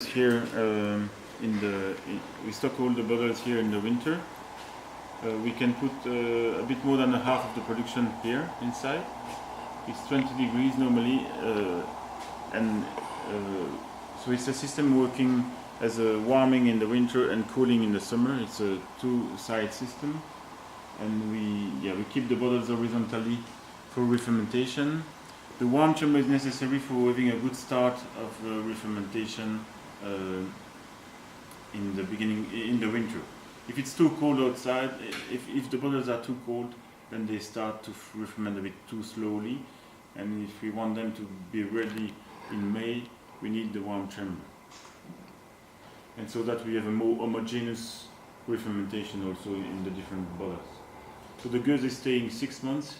here we stock all the bottles here in the winter. We can put a bit more than half of the production here inside. It's 20 degrees normally, so it's a system working as a warming in the winter and cooling in the summer. It's a two-side system, and we keep the bottles horizontally for refermentation. The warm chamber is necessary for having a good start of refermentation in the beginning, in the winter. If it's too cold outside, if the bottles are too cold, then they start to referment a bit too slowly. And if we want them to be ready in May, we need the warm chamber. And so that we have a more homogeneous refermentation also in the different bottles. So the Gueuze is staying 6 months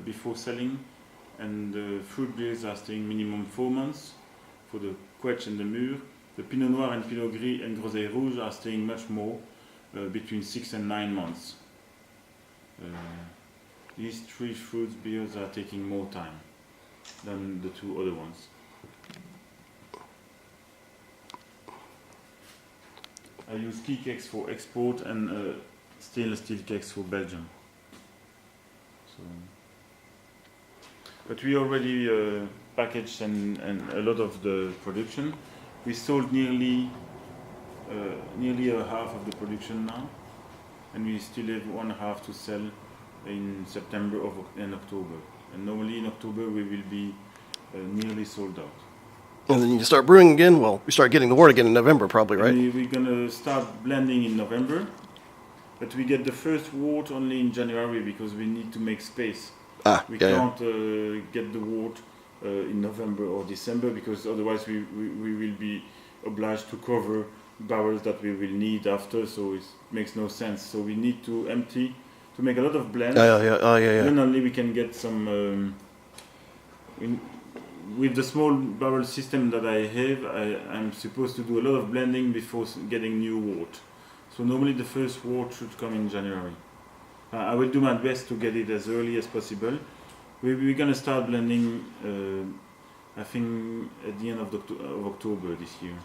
before selling, and the fruit beers are staying minimum 4 months for the Quetch and the Mûr. The Pinot Noir and Pinot Gris and Gueuzerie Rouge are staying much more, between 6 and 9 months. These 3 fruit beers are taking more time than the 2 other ones. I use key kegs for export and stainless steel kegs for Belgium. So, but we already packaged and a lot of the production. We sold nearly a half of the production now, and we still have one half to sell in September and October. And normally in October we will be nearly sold out. And then you start brewing again? Well, we start getting the wort again in November probably, right? We're going to start blending in November, but we get the first wort only in January because we need to make space. We can't get the wort in November or December, because otherwise we will be obliged to cover barrels that we will need after, so it makes no sense. So we need to empty, to make a lot of blends. Then only we can get some... with the small barrel system that I have, I'm supposed to do a lot of blending before getting new wort. So normally the first wort should come in January. I will do my best to get it as early as possible. We're going to start blending, I think, at the end of October this year.